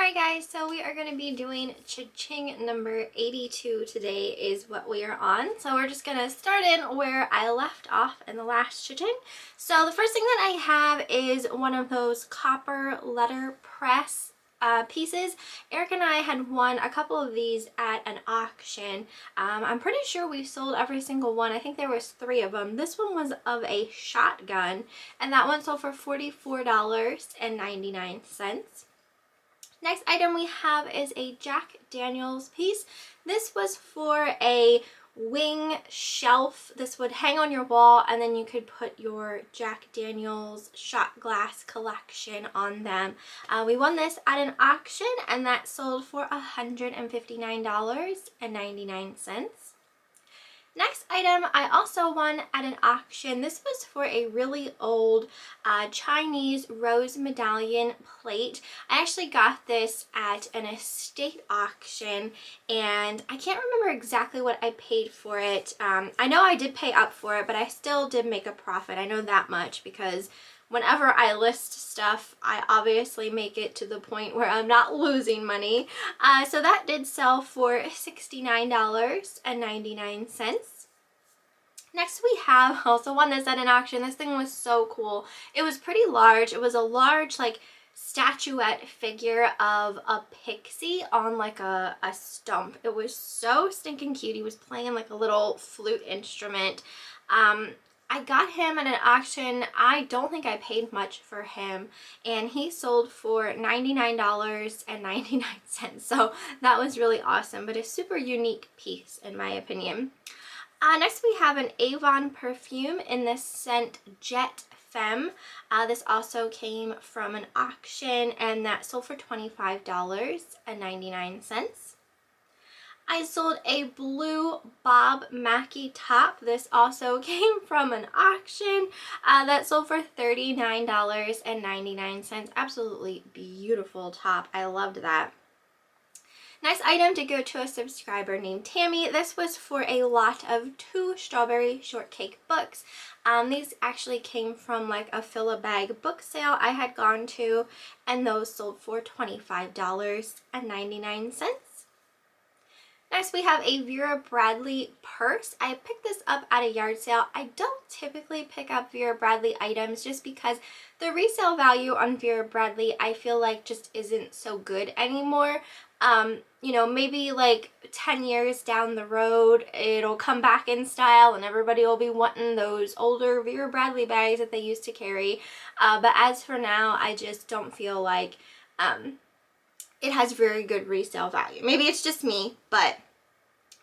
Alright guys, so we are going to be doing CHING number 82 today is what we are on. So we're just going to start in where I left off in the last CHING. So the first thing that I have is one of those copper letter press pieces. Eric and I had won a couple of these at an auction. I'm pretty sure we sold every single one. I think there was 3 of them. This one was of a shotgun and that one sold for $44.99. Next item we have is a Jack Daniels piece. This was for a wing shelf. This would hang on your wall and then you could put your Jack Daniels shot glass collection on them. We won this at an auction and that sold for $159.99. Next item I also won at an auction. This was for a really old Chinese rose medallion plate. I actually got this at an estate auction and I can't remember exactly what I paid for it. I know I did pay up for it, but I still did make a profit. I know that much because whenever I list stuff, I obviously make it to the point where I'm not losing money. So that did sell for $69.99. Next we have also won this at an auction. This thing was so cool. It was pretty large. It was a large like statuette figure of a pixie on like a stump. It was so stinking cute. He was playing like a little flute instrument. I got him at an auction. I don't think I paid much for him and he sold for $99.99. So that was really awesome, but a super unique piece in my opinion. Next we have an Avon perfume in the scent Jet Femme. This also came from an auction and that sold for $25.99. I sold a blue Bob Mackie top. This also came from an auction that sold for $39.99. Absolutely beautiful top. I loved that. Next item to go to a subscriber named Tammy. This was for a lot of 2 strawberry shortcake books. These actually came from like a fill-a-bag book sale I had gone to and those sold for $25.99. Next we have a Vera Bradley purse. I picked this up at a yard sale. I don't typically pick up Vera Bradley items just because the resale value on Vera Bradley I feel like just isn't so good anymore. You know, maybe like 10 years down the road it'll come back in style and everybody will be wanting those older Vera Bradley bags that they used to carry. But as for now, I just don't feel like it has very good resale value. Maybe it's just me, but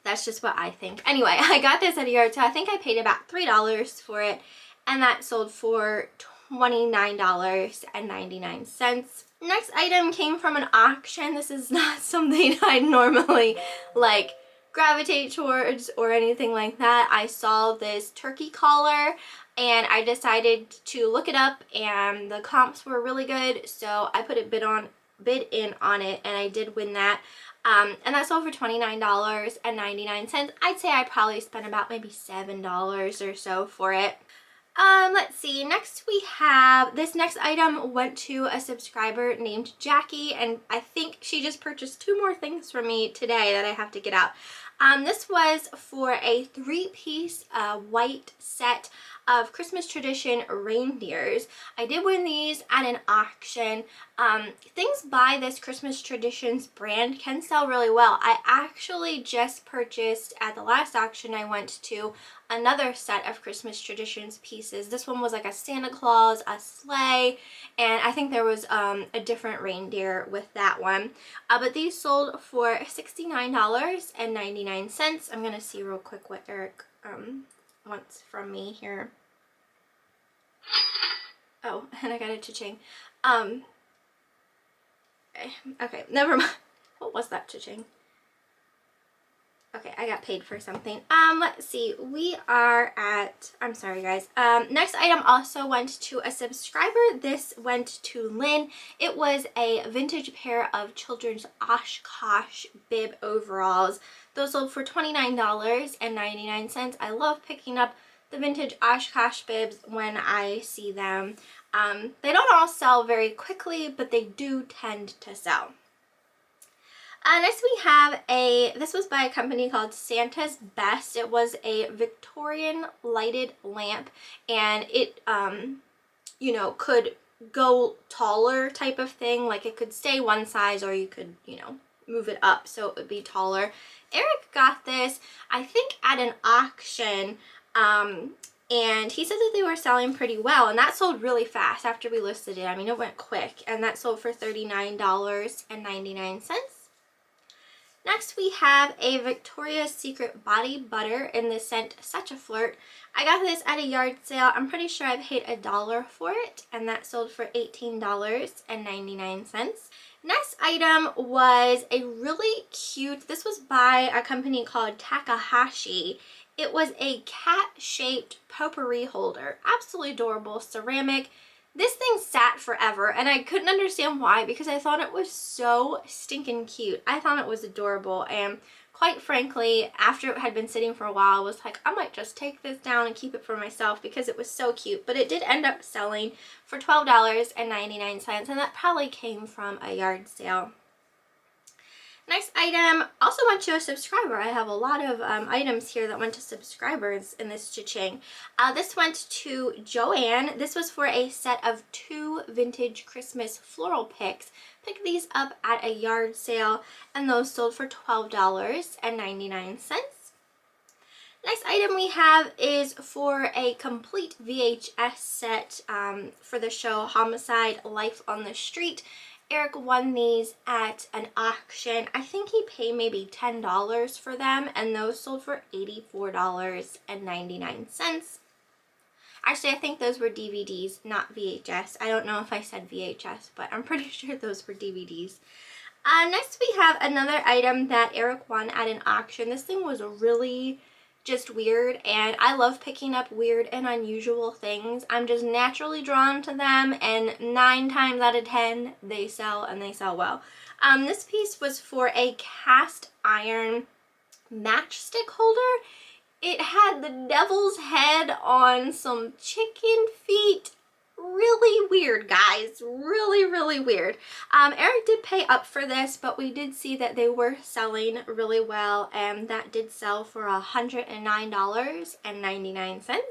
that's just what I think. Anyway, I got this at a yard sale. I think I paid about $3 for it and that sold for $29.99. Next item came from an auction. This is not something I normally like gravitate towards or anything like that. I saw this turkey collar and I decided to look it up and the comps were really good, so I put a bid in on it and I did win that. And that sold for $29.99. I'd say I probably spent about maybe $7 or so for it. Let's see, next we have, this next item went to a subscriber named Jackie and I think she just purchased 2 more things from me today that I have to get out. This was for a 3-piece white set of Christmas tradition reindeers. I did win these at an auction. Things by this Christmas Traditions brand can sell really well. I actually just purchased at the last auction I went to another set of Christmas Traditions pieces. This one was like a Santa Claus, a sleigh, and I think there was a different reindeer with that one. But these sold for $69.99. I'm gonna see real quick what Eric wants from me here. Oh, and I got it to Ching. Okay, never mind. What was that, Ching? Okay, I got paid for something. Let's see. We are at, I'm sorry guys. Next item also went to a subscriber. This went to Lynn. It was a vintage pair of children's Oshkosh bib overalls. Those sold for $29.99. I love picking up the vintage Oshkosh bibs when I see them. They don't all sell very quickly, but they do tend to sell. Next we have this was by a company called Santa's Best. It was a Victorian lighted lamp, and it, you know, could go taller type of thing. Like it could stay one size, or you could, you know, move it up so it would be taller. Eric got this, I think, at an auction, and he said that they were selling pretty well, and that sold really fast after we listed it. I mean, it went quick, and that sold for $39.99. Next we have a Victoria's Secret Body Butter in the scent Such a Flirt. I got this at a yard sale. I'm pretty sure I paid $1 for it, and that sold for $18.99. Next item was a really cute, this was by a company called Takahashi. It was a cat-shaped potpourri holder. Absolutely adorable, ceramic. This thing sat forever, and I couldn't understand why, because I thought it was so stinking cute. I thought it was adorable, and quite frankly, after it had been sitting for a while, I was like, I might just take this down and keep it for myself because it was so cute. But it did end up selling for $12.99, and that probably came from a yard sale. Next item also went to a subscriber. I have a lot of items here that went to subscribers in this cha-ching. This went to Joanne. This was for a set of 2 vintage Christmas floral picks. Picked these up at a yard sale, and those sold for $12.99. Next item we have is for a complete VHS set for the show Homicide: Life on the Street. Eric won these at an auction. I think he paid maybe $10 for them, and those sold for $84.99. Actually, I think those were DVDs, not VHS. I don't know if I said VHS, but I'm pretty sure those were DVDs. Next we have another item that Eric won at an auction. This thing was really just weird, and I love picking up weird and unusual things. I'm just naturally drawn to them, and 9 times out of 10 they sell, and they sell well. This piece was for a cast iron matchstick holder. It had the devil's head on some chicken feet. Really weird, guys. Really weird. Eric did pay up for this, but we did see that they were selling really well, and that did sell for $109.99.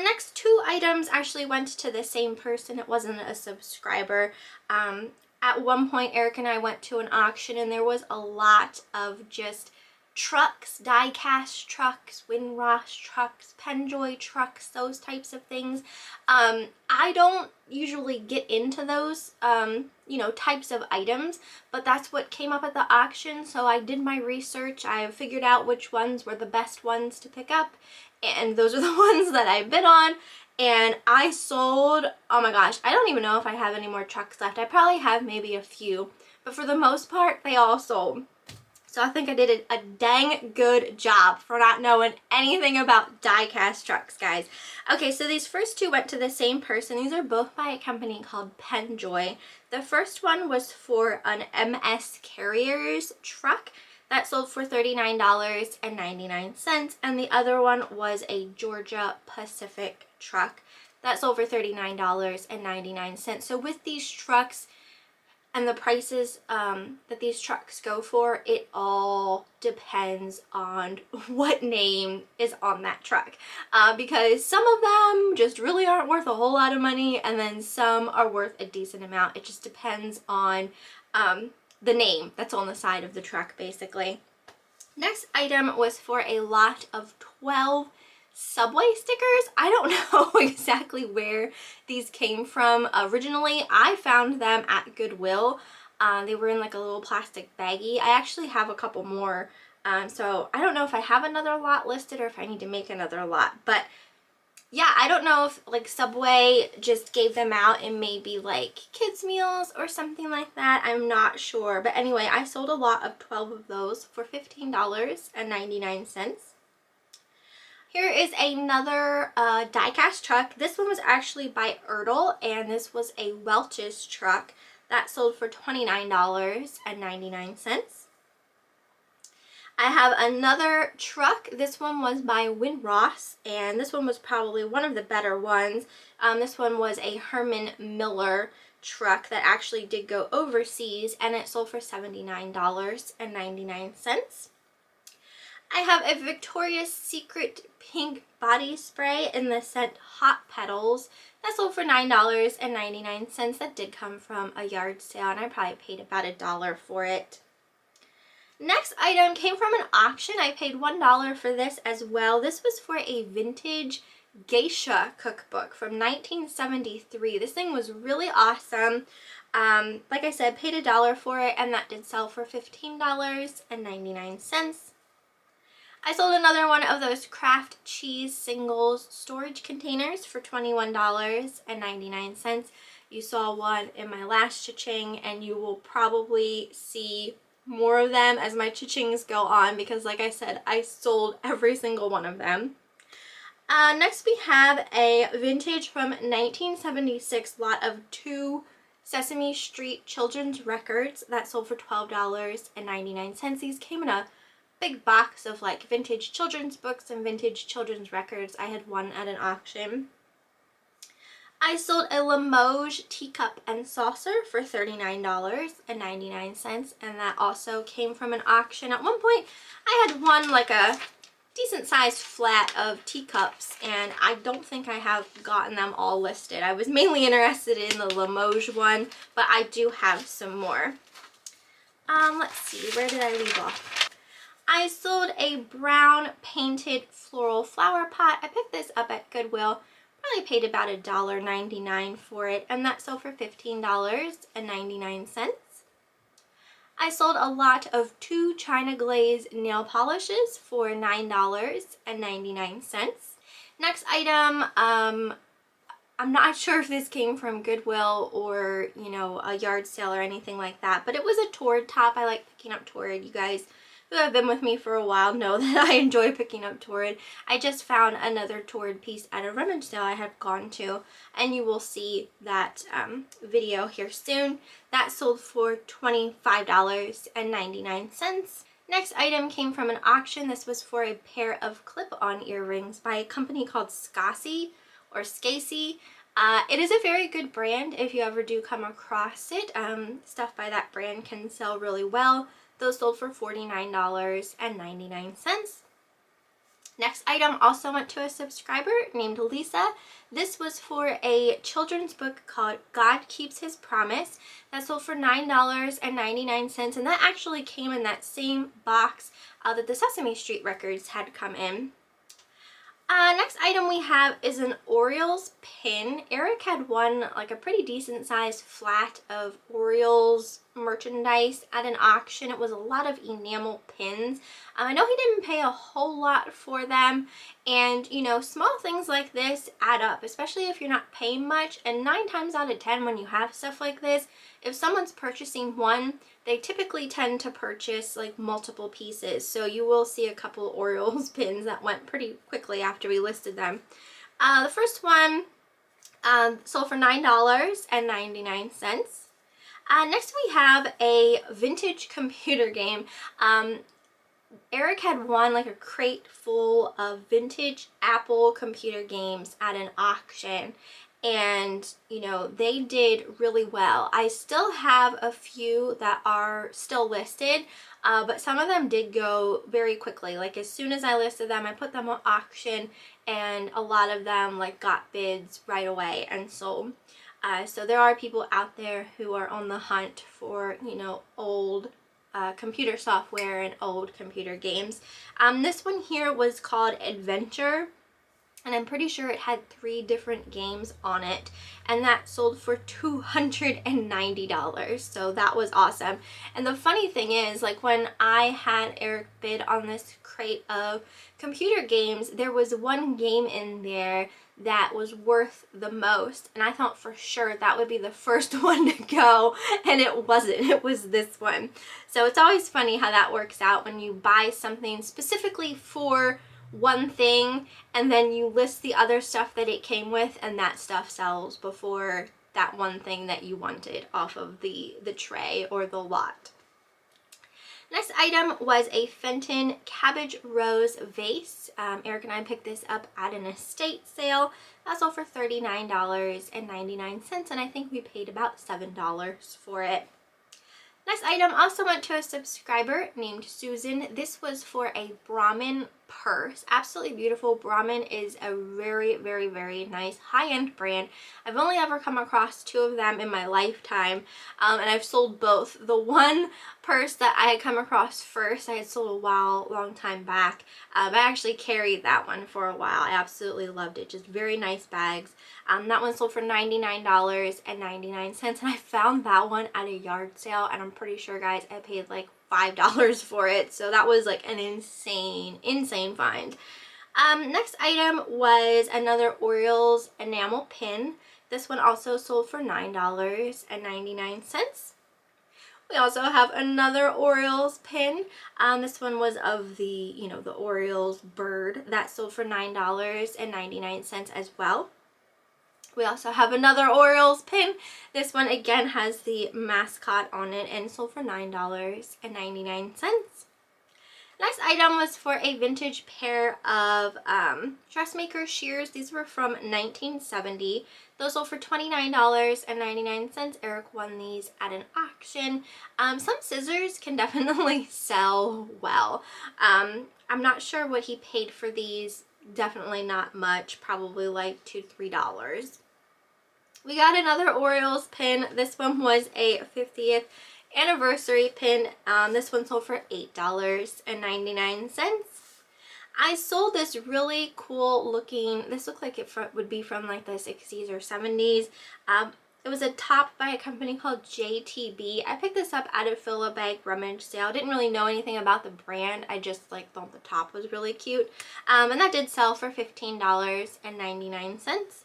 Next 2 items actually went to the same person. It wasn't a subscriber. At one point, Eric and I went to an auction, and there was a lot of just trucks, die-cast trucks, Windrush trucks, Penjoy trucks, those types of things. I don't usually get into those, you know, types of items, but that's what came up at the auction, so I did my research. I figured out which ones were the best ones to pick up, and those are the ones that I bid on, and I sold, oh my gosh, I don't even know if I have any more trucks left. I probably have maybe a few, but for the most part, they all sold. So I think I did a dang good job for not knowing anything about die-cast trucks, guys. Okay, so these first 2 went to the same person. These are both by a company called Penjoy. The first one was for an MS Carriers truck. That sold for $39.99. And the other one was a Georgia Pacific truck. That sold for $39.99. So with these trucks, and the prices that these trucks go for, it all depends on what name is on that truck. Because some of them just really aren't worth a whole lot of money, and then some are worth a decent amount. It just depends on the name that's on the side of the truck, basically. Next item was for a lot of 12 Subway stickers. I don't know exactly where these came from originally. I found them at Goodwill. They were in like a little plastic baggie. I actually have a couple more, so I don't know if I have another lot listed or if I need to make another lot. But yeah, I don't know if like Subway just gave them out in maybe like kids meals or something like that. I'm not sure, but anyway, I sold a lot of 12 of those for $15.99. Here is another die-cast truck. This one was actually by Erdl, and this was a Welch's truck. That sold for $29.99. I have another truck. This one was by Windrush, and this one was probably one of the better ones. This one was a Herman Miller truck that actually did go overseas, and it sold for $79.99. I have a Victoria's Secret pink body spray in the scent Hot Petals. That sold for $9.99. That did come from a yard sale, and I probably paid about $1 for it. Next item came from an auction. I paid $1 for this as well. This was for a vintage geisha cookbook from 1973. This thing was really awesome. Like I said, paid $1 for it, and that did sell for $15.99. I sold another one of those Kraft cheese singles storage containers for $21.99. You saw one in my last cha-ching, and you will probably see more of them as my cha-chings go on, because like I said, I sold every single one of them. Next we have a vintage from 1976 lot of 2 Sesame Street children's records that sold for $12.99. These came in a big box of like vintage children's books and vintage children's records. I had one at an auction. I sold a Limoges teacup and saucer for $39.99, and that also came from an auction. At one point I had one like a decent sized flat of teacups, and I don't think I have gotten them all listed. I was mainly interested in the Limoges one, but I do have some more. Let's see, where did I leave off? I sold a brown painted floral flower pot. I picked this up at Goodwill. Probably paid about $1.99 for it, and that sold for $15.99. I sold a lot of 2 China Glaze nail polishes for $9.99. Next item, I'm not sure if this came from Goodwill or, you know, a yard sale or anything like that, but it was a TORRID top. I like picking up TORRID. You guys who have been with me for a while know that I enjoy picking up TORRID. I just found another TORRID piece at a rummage sale I had gone to, and you will see that video here soon. That sold for $25.99. Next item came from an auction. This was for a pair of clip-on earrings by a company called Scassi or Scasey. It is a very good brand if you ever do come across it. Stuff by that brand can sell really well. Those sold for $49.99. Next item also went to a subscriber named Lisa. This was for a children's book called God Keeps His Promise. That sold for $9.99, and that actually came in that same box that the Sesame Street records had come in. Next item we have is an ORIOLES pin. Eric had won like a pretty decent sized flat of ORIOLES merchandise at an auction. It was a lot of enamel pins. I know he didn't pay a whole lot for them, and you know, small things like this add up, especially if you're not paying much. And 9 times out of 10 when you have stuff like this, if someone's purchasing one, they typically tend to purchase like multiple pieces. So you will see a couple ORIOLES pins that went pretty quickly after we listed them. The first one sold for $9.99. Next we have a vintage computer game. Eric had won like a crate full of vintage Apple computer games at an auction, and you know, they did really well. I still have a few that are still listed, but some of them did go very quickly. Like as soon as I listed them, I put them on auction, and a lot of them like got bids right away and sold. So there are people out there who are on the hunt for, you know, old computer software and old computer games. This one here was called Adventure, and I'm pretty sure it had 3 different games on it, and that sold for $290, so that was awesome. And the funny thing is, like when I had Eric bid on this crate of computer games, there was one game in there that was worth the most, and I thought for sure that would be the first one to go, and it wasn't. It was this one. So it's always funny how that works out when you buy something specifically for one thing and then you list the other stuff that it came with, and that stuff sells before that one thing that you wanted off of the tray or the lot. Next item was a Fenton Cabbage Rose vase. Eric and I picked this up at an estate sale. That sold for $39.99, and I think we paid about $7 for it. Next item also went to a subscriber named Susan. This was for a BRAHMIN purse. Absolutely beautiful. BRAHMIN is a very, very, very nice high-end brand. I've only ever come across 2 of them in my lifetime, and I've sold both. The one purse that I had come across first, I had sold a long time back. I actually carried that one for a while. I absolutely loved it. Just very nice bags. That one sold for $99.99, and I found that one at a yard sale, and I'm pretty sure, guys, I paid like $5 for it. So that was like an insane find. Next item was another Orioles enamel pin. This one also sold for $9.99. We also have another Orioles pin. This one was of the, the Orioles bird. That sold for $9.99 as well. We also have another Orioles pin. This one again has the mascot on it and sold for $9.99. Next item was for a vintage pair of dressmaker shears. These were from 1970. Those sold for $29.99. Eric won these at an auction. Some scissors can definitely sell well. I'm not sure what he paid for these. Definitely not much, probably like $2 to $3. We got another Orioles pin. This one was a 50th anniversary pin. This one sold for $8.99. I sold this really cool looking, this looked like it would be from like the 60s or 70s. It was a top by a company called JTB. I picked this up at a Phillies rummage sale. I didn't really know anything about the brand. I just like thought the top was really cute. And that did sell for $15.99.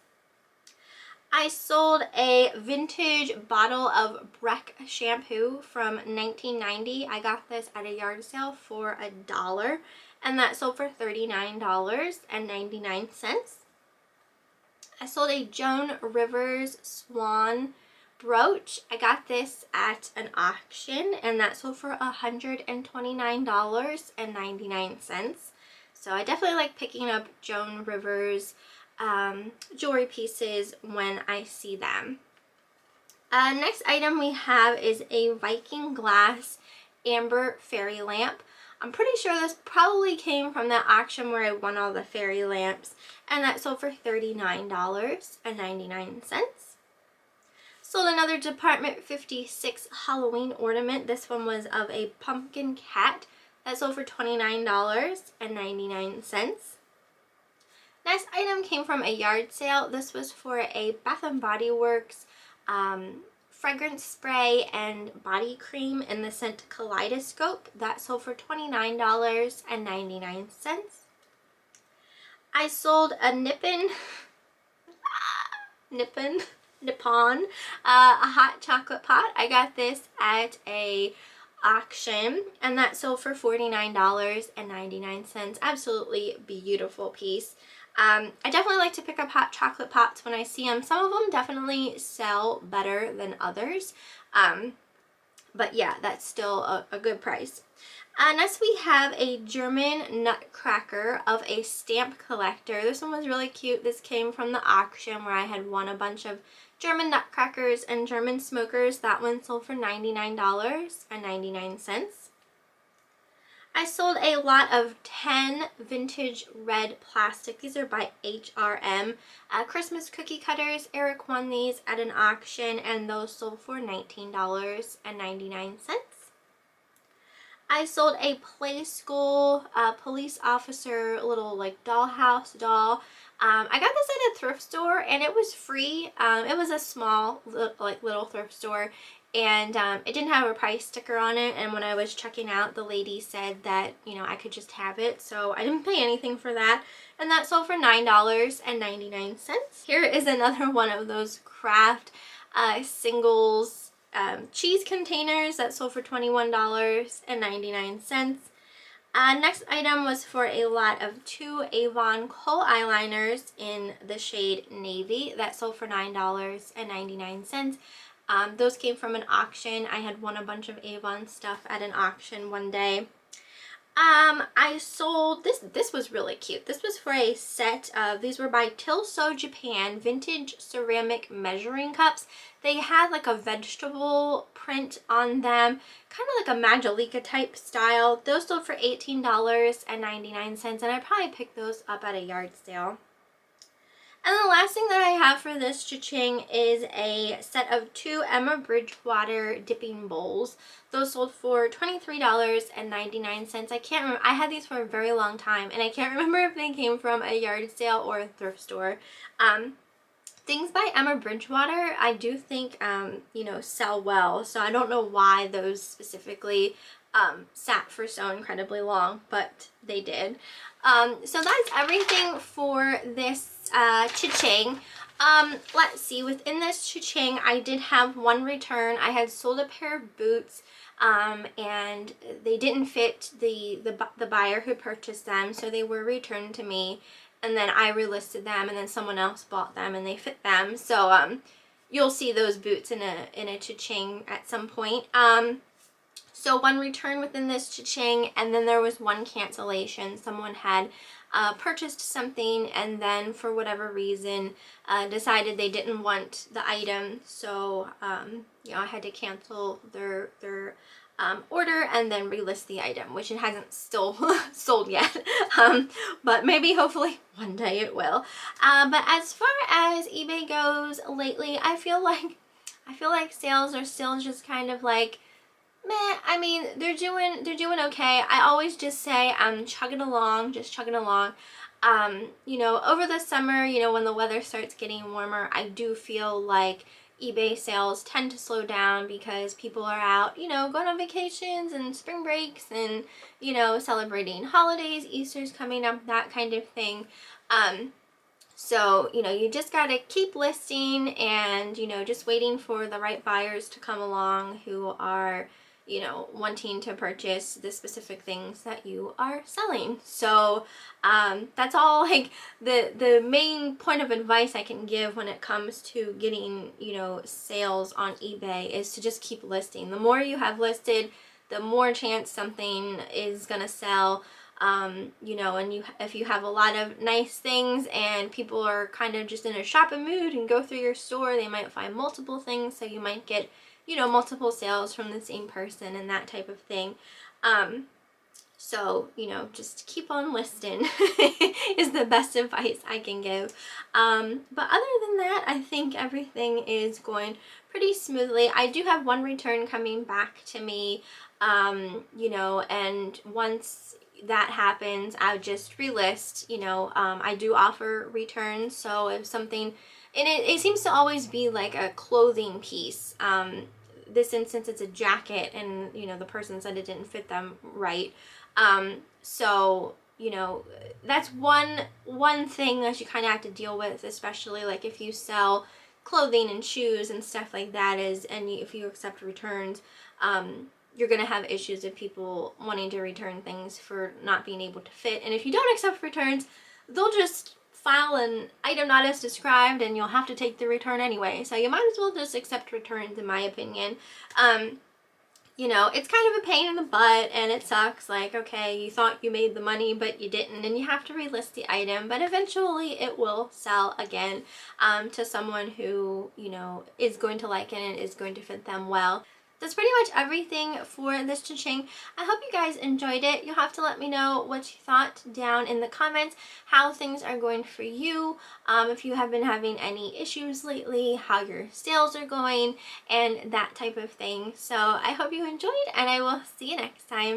I sold a vintage bottle of Breck shampoo from 1990. I got this at a yard sale for $1, and that sold for $39.99. I sold a Joan Rivers Swan brooch. I got this at an auction, and that sold for $129.99. So I definitely like picking up Joan Rivers jewelry pieces when I see them. Next item we have is a Viking glass amber fairy lamp. I'm pretty sure this probably came from that auction where I won all the fairy lamps, and that sold for $39.99. Sold another Department 56 Halloween ornament. This one was of a pumpkin cat. That sold for $29.99. Next item came from a yard sale. This was for a Bath & Body Works fragrance spray and body cream in the scent Kaleidoscope. That sold for $29.99. I sold a Nippon, a hot chocolate pot. I got this at a auction, and that sold for $49.99. Absolutely beautiful piece. I definitely like to pick up hot chocolate pots when I see them. Some of them definitely sell better than others, but yeah, that's still a good price. Next we have a German nutcracker of a stamp collector. This one was really cute. This came from the auction where I had won a bunch of German nutcrackers and German smokers. That one sold for $99.99. I sold a lot of 10 vintage red plastic. These are by HRM. Christmas cookie cutters. Eric won these at an auction, and those sold for $19.99. I sold a Playskool police officer little like dollhouse doll. I got this at a thrift store, and it was free. It was a small little thrift store, and it didn't have a price sticker on it, and when I was checking out, the lady said that, I could just have it, so I didn't pay anything for that, and that sold for $9.99. Here is another one of those craft singles cheese containers that sold for $21.99. Next item was for a lot of 2 Avon kohl eyeliners in the shade Navy. That sold for $9.99. Those came from an auction. I had won a bunch of Avon stuff at an auction one day. I sold this was really cute. This was for a set of, these were by Tilso Japan, vintage ceramic measuring cups. They had like a vegetable print on them, kind of like a Majolica type style. Those sold for $18.99, and I probably picked those up at a yard sale. And the last thing that I have for this cha-ching is a set of 2 Emma Bridgewater dipping bowls. Those sold for $23.99. I can't remember. I had these for a very long time, and I can't remember if they came from a yard sale or a thrift store. Things by Emma Bridgewater, I do think, you know, sell well. So I don't know why those specifically sat for so incredibly long, but they did. So that's everything for this cha-ching. Let's see, within this cha-ching I did have one return. I had sold a pair of boots and they didn't fit the buyer who purchased them, so they were returned to me, and then I relisted them, and then someone else bought them and they fit them. So you'll see those boots in a cha-ching at some point. So one return within this cha-ching, and then there was one cancellation. Someone had purchased something and then for whatever reason decided they didn't want the item, so you know, I had to cancel their order and then relist the item, which it hasn't still sold yet, but maybe hopefully one day it will. But as far as eBay goes lately, I feel like sales are still just kind of like meh. I mean, they're doing okay. I always just say I'm chugging along, just chugging along. You know, over the summer, you know, when the weather starts getting warmer, I do feel like eBay sales tend to slow down because people are out, you know, going on vacations and spring breaks and, you know, celebrating holidays, Easter's coming up, that kind of thing. So, you know, you just got to keep listing and, you know, just waiting for the right buyers to come along who are, you know, wanting to purchase the specific things that you are selling. So that's all, like the main point of advice I can give when it comes to getting, you know, sales on eBay is to just keep listing. The more you have listed, the more chance something is gonna sell. You know, and if you have a lot of nice things and people are kind of just in a shopping mood and go through your store, they might find multiple things, so you might get, you know, multiple sales from the same person and that type of thing. So, you know, just keep on listing is the best advice I can give. But other than that, I think everything is going pretty smoothly. I do have one return coming back to me, you know, and once that happens, I'll just relist, you know. I do offer returns, so if something, and it seems to always be like a clothing piece. This instance it's a jacket, and you know, the person said it didn't fit them right. So, you know, that's one thing that you kind of have to deal with, especially like if you sell clothing and shoes and stuff like that, if you accept returns, you're gonna have issues of people wanting to return things for not being able to fit. And if you don't accept returns, they'll just file an item not as described and you'll have to take the return anyway. So you might as well just accept returns, in my opinion. You know, it's kind of a pain in the butt and it sucks. Like, okay, you thought you made the money but you didn't, and you have to relist the item, but eventually it will sell again to someone who, you know, is going to like it and is going to fit them well. That's pretty much everything for this cha-ching. I hope you guys enjoyed it. You'll have to let me know what you thought down in the comments, how things are going for you, if you have been having any issues lately, how your sales are going, and that type of thing. So I hope you enjoyed, and I will see you next time.